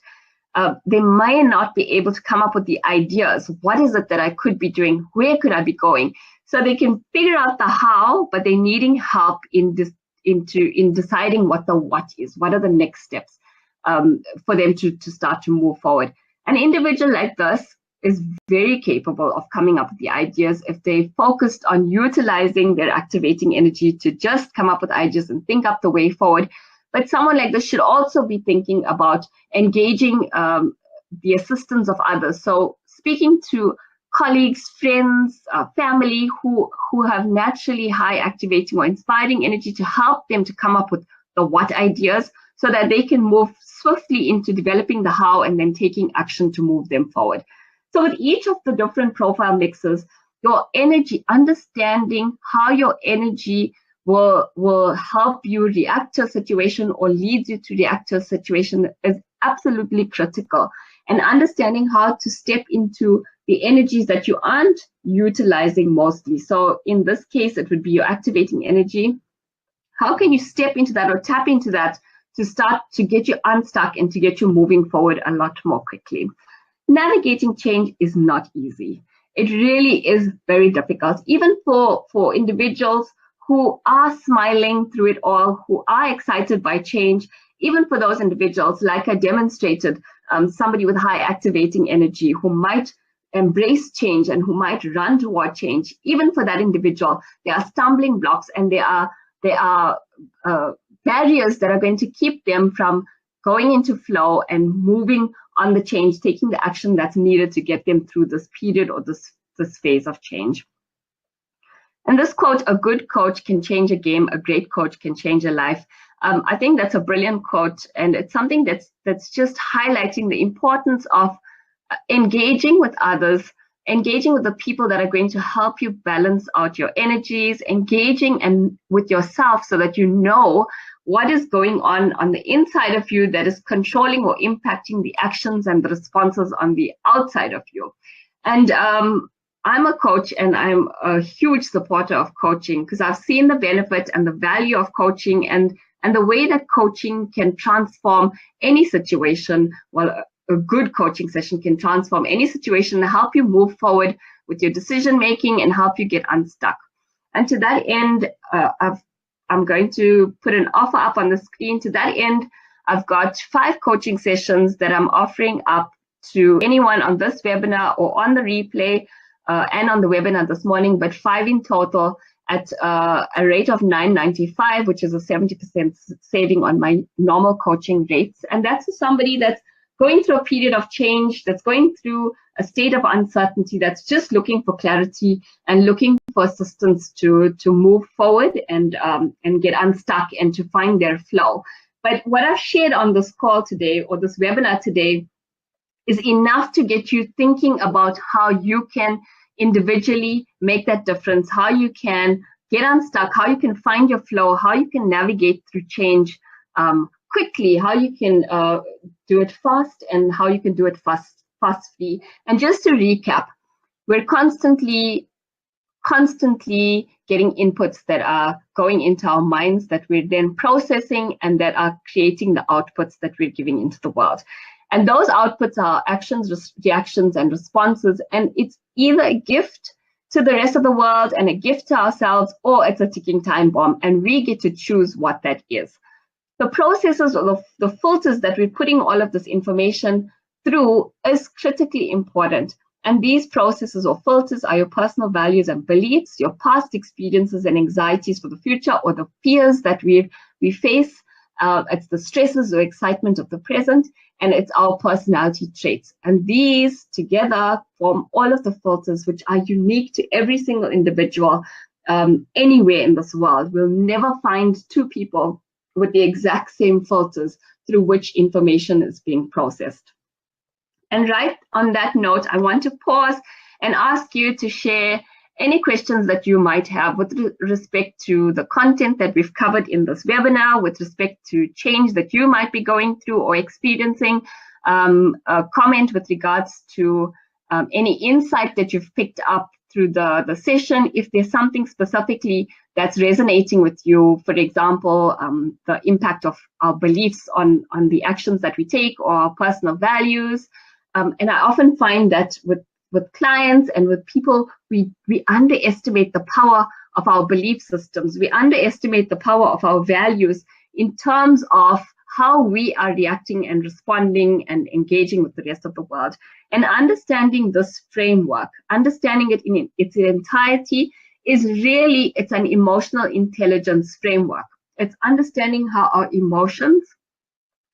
[SPEAKER 1] they may not be able to come up with the ideas. What is it that I could be doing? Where could I be going? So they can figure out the how, but they're needing help in deciding what the what is. What are the next steps for them to start to move forward? An individual like this is very capable of coming up with the ideas if they focused on utilizing their activating energy to just come up with ideas and think up the way forward. But someone like this should also be thinking about engaging the assistance of others. So speaking to colleagues, friends, family who have naturally high activating or inspiring energy to help them to come up with the what ideas so that they can move swiftly into developing the how and then taking action to move them forward. So with each of the different profile mixes, your energy, understanding how your energy will help you react to a situation or leads you to react to a situation is absolutely critical. And understanding how to step into the energies that you aren't utilizing mostly. So in this case, it would be your activating energy. How can you step into that or tap into that to start to get you unstuck and to get you moving forward a lot more quickly? Navigating change is not easy. It really is very difficult, even for individuals who are smiling through it all, who are excited by change. Even for those individuals, like I demonstrated, somebody with high activating energy who might embrace change and who might run toward change, even for that individual, there are stumbling blocks and there are barriers that are going to keep them from going into flow and moving on the change, taking the action that's needed to get them through this period or this phase of change. And this quote, a good coach can change a game, a great coach can change a life. I think that's a brilliant quote, and it's something that's just highlighting the importance of engaging with others, engaging with the people that are going to help you balance out your energies, engaging and with yourself so that you know what is going on the inside of you that is controlling or impacting the actions and the responses on the outside of you. And I'm a coach and I'm a huge supporter of coaching because I've seen the benefit and the value of coaching and the way that coaching can transform any situation. Well, a good coaching session can transform any situation and help you move forward with your decision making and help you get unstuck. And to that end, I'm going to put an offer up on the screen. To that end, I've got 5 coaching sessions that I'm offering up to anyone on this webinar or on the replay and on the webinar this morning, but 5 in total at a rate of $9.95, which is a 70% saving on my normal coaching rates. And that's for somebody that's going through a period of change, that's going through a state of uncertainty, that's just looking for clarity and looking for assistance to move forward and get unstuck and to find their flow. But what I've shared on this call today, or this webinar today, is enough to get you thinking about how you can individually make that difference, how you can get unstuck, how you can find your flow, how you can navigate through change quickly, how you can do it fast, and how you can do it fastly. And just to recap, we're constantly getting inputs that are going into our minds that we're then processing and that are creating the outputs that we're giving into the world. And those outputs are actions, reactions, and responses. And it's either a gift to the rest of the world and a gift to ourselves, or it's a ticking time bomb, and we get to choose what that is. The processes or the filters that we're putting all of this information through is critically important. And these processes or filters are your personal values and beliefs, your past experiences and anxieties for the future, or the fears that we face. It's the stresses or excitement of the present, and it's our personality traits. And these together form all of the filters which are unique to every single individual anywhere in this world. We'll never find two people with the exact same filters through which information is being processed. And right on that note, I want to pause and ask you to share any questions that you might have with respect to the content that we've covered in this webinar, with respect to change that you might be going through or experiencing, a comment with regards to any insight that you've picked up through the session. If there's something specifically that's resonating with you, for example, the impact of our beliefs on the actions that we take, or our personal values. And I often find that with clients and with people, we underestimate the power of our belief systems. We underestimate the power of our values in terms of how we are reacting and responding and engaging with the rest of the world. And understanding this framework, understanding it in its entirety, is really, it's an emotional intelligence framework. It's understanding how our emotions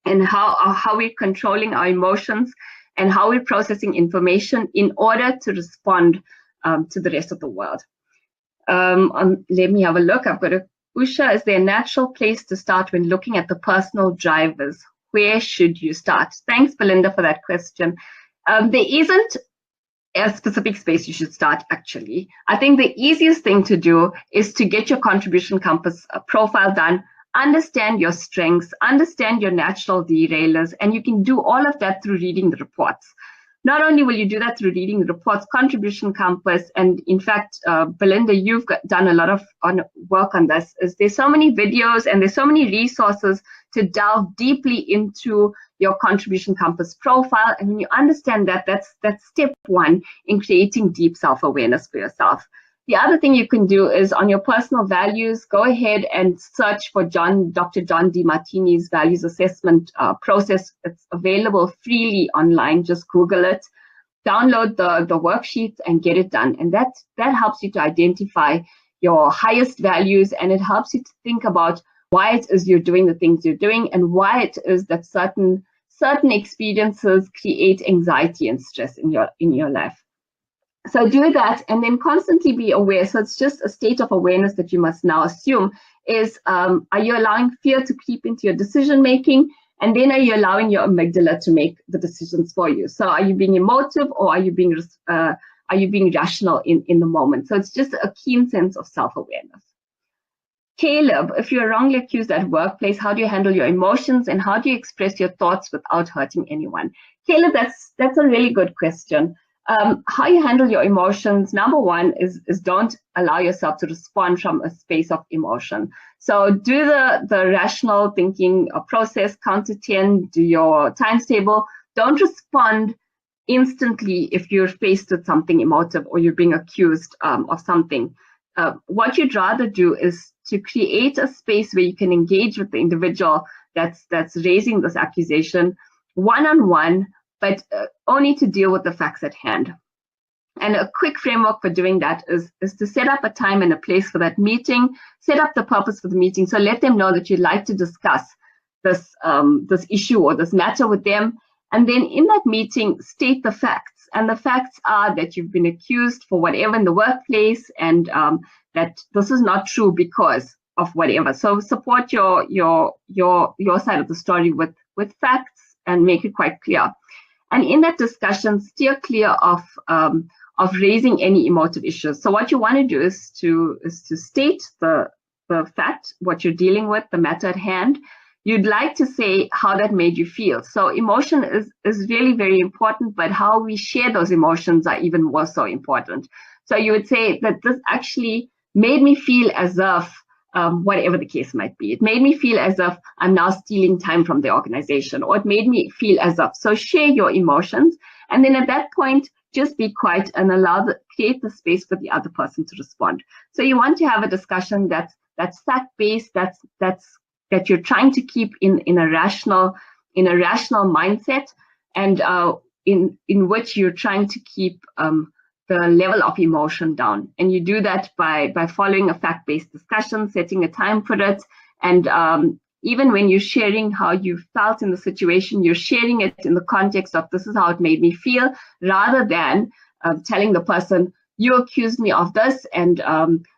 [SPEAKER 1] and how we're controlling our emotions and how we're processing information in order to respond to the rest of the world. Let me have a look. I've got a Usha, is there a natural place to start when looking at the personal drivers? Where should you start? Thanks, Belinda, for that question. There isn't a specific space you should start, actually. I think the easiest thing to do is to get your contribution compass profile done, understand your strengths, understand your natural derailers, and you can do all of that through reading the reports. Not only will you do that through reading the reports, contribution compass, and in fact, Belinda, you've done a lot of work on this, is there's so many videos and there's so many resources to delve deeply into your contribution compass profile. And when you understand that, that's step one in creating deep self-awareness for yourself. The other thing you can do is on your personal values, go ahead and search for Dr. John DeMartini's values assessment process. It's available freely online. Just Google it, download the worksheets and get it done. And that helps you to identify your highest values, and it helps you to think about why it is you're doing the things you're doing and why it is that certain experiences create anxiety and stress in your life. So do that, and then constantly be aware. So it's just a state of awareness that you must now assume is, are you allowing fear to creep into your decision making? And then are you allowing your amygdala to make the decisions for you? So are you being emotive, or are you being rational in the moment? So it's just a keen sense of self-awareness. Caleb, if you're wrongly accused at workplace, how do you handle your emotions, and how do you express your thoughts without hurting anyone? Caleb, that's a really good question. How you handle your emotions, number one, is don't allow yourself to respond from a space of emotion. So do the rational thinking process, count to 10, do your times table. Don't respond instantly if you're faced with something emotive or you're being accused of something. What you'd rather do is to create a space where you can engage with the individual that's raising this accusation one-on-one, but only to deal with the facts at hand. And a quick framework for doing that is to set up a time and a place for that meeting, set up the purpose for the meeting. So let them know that you'd like to discuss this issue or this matter with them, And then in that meeting, state the facts. And the facts are that you've been accused for whatever in the workplace, and that this is not true because of whatever. So support your side of the story with facts and make it quite clear. And in that discussion, steer clear of raising any emotive issues. So what you want to do is to state the fact, what you're dealing with, the matter at hand. You'd like to say how that made you feel. So emotion is really very important, but how we share those emotions are even more so important. So you would say that this actually made me feel as if, whatever the case might be, it made me feel as if I'm now stealing time from the organization, or it made me feel as if. So share your emotions. And then at that point, just be quiet and create the space for the other person to respond. So you want to have a discussion that's fact-based, that you're trying to keep in a rational mindset, and in which you're trying to keep the level of emotion down. And you do that by following a fact-based discussion, setting a time for it, and even when you're sharing how you felt in the situation, you're sharing it in the context of this is how it made me feel, rather than telling the person, you accused me of this and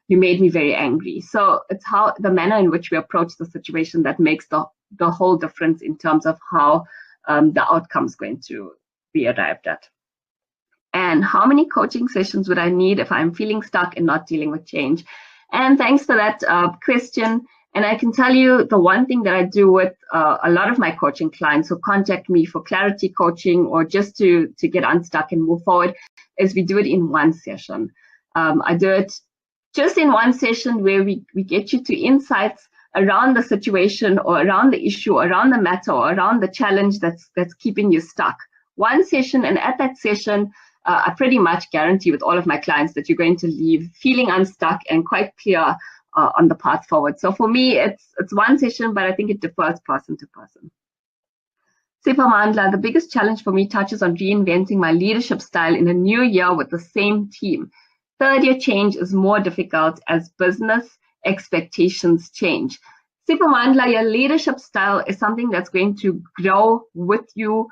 [SPEAKER 1] you made me very angry. So it's how the manner in which we approach the situation that makes the whole difference in terms of how the outcome is going to be arrived at. And how many coaching sessions would I need if I'm feeling stuck and not dealing with change? And thanks for that question. And I can tell you the one thing that I do with a lot of my coaching clients who contact me for clarity coaching or just to get unstuck and move forward is we do it in one session. I do it just in one session where we get you to insights around the situation or around the issue, around the matter, or around the challenge that's keeping you stuck. One session, and at that session, I pretty much guarantee with all of my clients that you're going to leave feeling unstuck and quite clear on the path forward. So for me, it's one session, but I think it differs person to person. Sipa Mandla, the biggest challenge for me touches on reinventing my leadership style in a new year with the same team. Third year change is more difficult as business expectations change. Sipa Mandla, your leadership style is something that's going to grow with you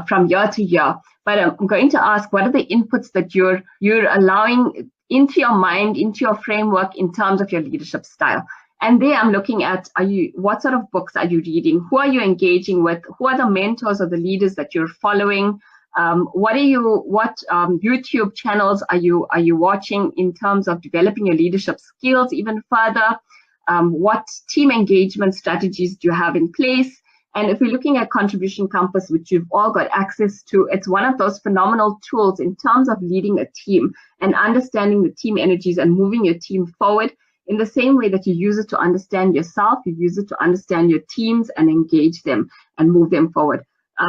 [SPEAKER 1] from year to year. But I'm going to ask, what are the inputs that you're allowing into your mind, into your framework in terms of your leadership style? And there I'm looking at, what sort of books are you reading? Who are you engaging with? Who are the mentors or the leaders that you're following? What YouTube channels are you watching in terms of developing your leadership skills even further? What team engagement strategies do you have in place? And if we're looking at Contribution Compass, which you've all got access to, it's one of those phenomenal tools in terms of leading a team and understanding the team energies and moving your team forward in the same way that you use it to understand yourself, you use it to understand your teams and engage them and move them forward.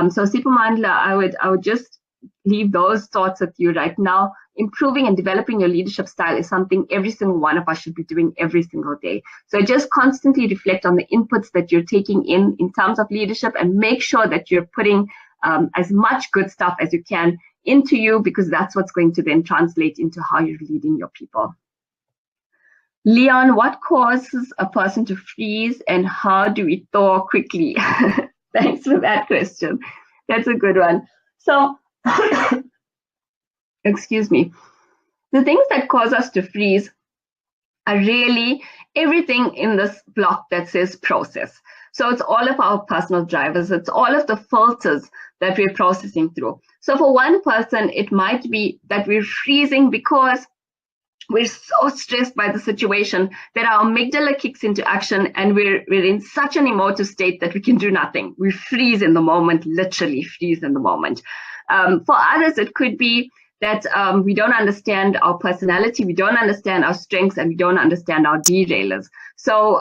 [SPEAKER 1] So Sipa Mandla, I would just leave those thoughts with you right now. Improving and developing your leadership style is something every single one of us should be doing every single day. So just constantly reflect on the inputs that you're taking in terms of leadership, and make sure that you're putting as much good stuff as you can into you, because that's what's going to then translate into how you're leading your people. Leon, what causes a person to freeze and how do we thaw quickly? Thanks for that question. That's a good one. So, excuse me. The things that cause us to freeze are really everything in this block that says process. So it's all of our personal drivers. It's all of the filters that we're processing through. So for one person, it might be that we're freezing because we're so stressed by the situation that our amygdala kicks into action and we're in such an emotive state that we can do nothing. We freeze in the moment, literally freeze in the moment. For others, it could be that we don't understand our personality, we don't understand our strengths, and we don't understand our derailers. So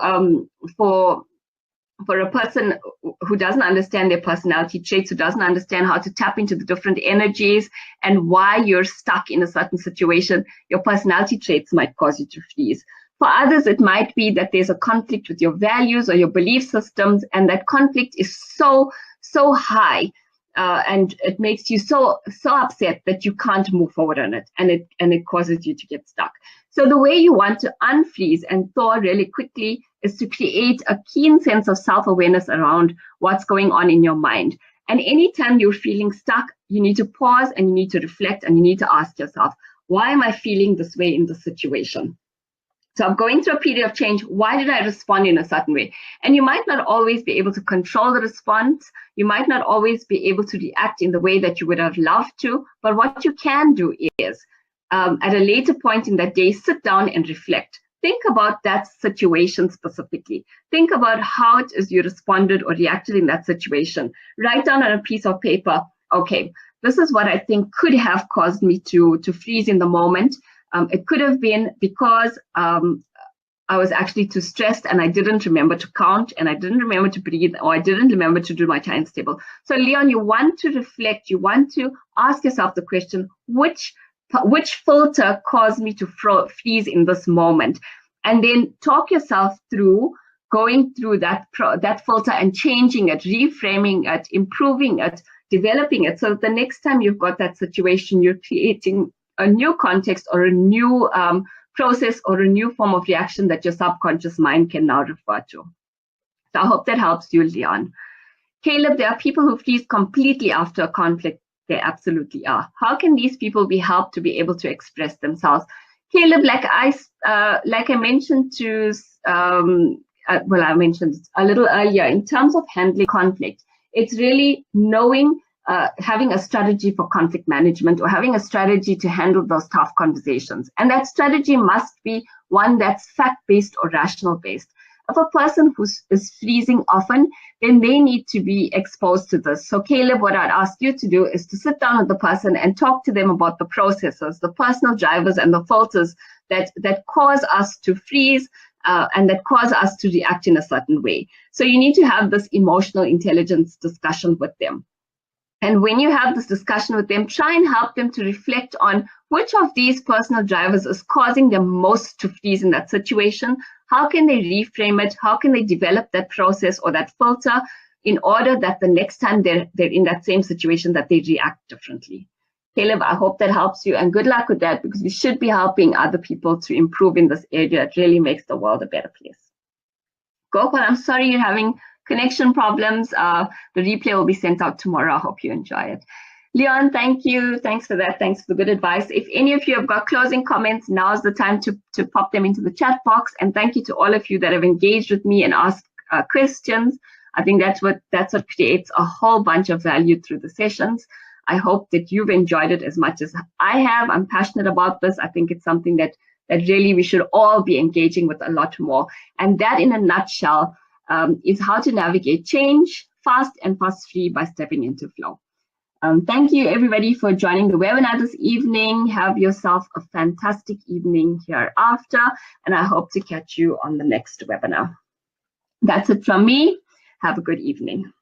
[SPEAKER 1] for a person who doesn't understand their personality traits, who doesn't understand how to tap into the different energies and why you're stuck in a certain situation, your personality traits might cause you to freeze. For others, it might be that there's a conflict with your values or your belief systems, and that conflict is so high, and it makes you so upset that you can't move forward on it, and it causes you to get stuck. So the way you want to unfreeze and thaw really quickly is to create a keen sense of self-awareness around what's going on in your mind. And anytime you're feeling stuck, you need to pause and you need to reflect and you need to ask yourself, why am I feeling this way in this situation? So I'm going through a period of change. Why did I respond in a certain way? And you might not always be able to control the response. You might not always be able to react in the way that you would have loved to. But what you can do is, at a later point in that day, sit down and reflect. Think about that situation specifically. Think about how it is you responded or reacted in that situation. Write down on a piece of paper, okay, this is what I think could have caused me to freeze in the moment. It could have been because I was actually too stressed and I didn't remember to count and I didn't remember to breathe, or I didn't remember to do my times table. So Leon, you want to reflect, you want to ask yourself the question, which filter caused me to freeze in this moment? And then talk yourself through going through that filter and changing it, reframing it, improving it, developing it, so that the next time you've got that situation, you're creating a new context or a new process or a new form of reaction that your subconscious mind can now refer to. So I hope that helps you, Leon. Caleb, there are people who freeze completely after a conflict. They absolutely are. How can these people be helped to be able to express themselves? Caleb, like I mentioned to, I mentioned a little earlier, in terms of handling conflict, it's really knowing, having a strategy for conflict management or having a strategy to handle those tough conversations. And that strategy must be one that's fact-based or rational-based. If a person who is freezing often, then they need to be exposed to this. So Caleb, what I'd ask you to do is to sit down with the person and talk to them about the processes, the personal drivers and the filters that cause us to freeze and that cause us to react in a certain way. So you need to have this emotional intelligence discussion with them. And when you have this discussion with them, try and help them to reflect on which of these personal drivers is causing them most to freeze in that situation. How can they reframe it? How can they develop that process or that filter in order that the next time they're in that same situation that they react differently? Caleb, I hope that helps you, and good luck with that, because we should be helping other people to improve in this area. It really makes the world a better place. Gopal, I'm sorry you're having connection problems. The replay will be sent out tomorrow. I hope you enjoy it. Leon, thank you. Thanks for that. Thanks for the good advice. If any of you have got closing comments, now's the time to pop them into the chat box. And thank you to all of you that have engaged with me and asked questions. I think that's what creates a whole bunch of value through the sessions. I hope that you've enjoyed it as much as I have. I'm passionate about this. I think it's something that really we should all be engaging with a lot more. And that, in a nutshell, is how to navigate change fast and fuss-free by stepping into flow. Thank you, everybody, for joining the webinar this evening. Have yourself a fantastic evening hereafter, and I hope to catch you on the next webinar. That's it from me. Have a good evening.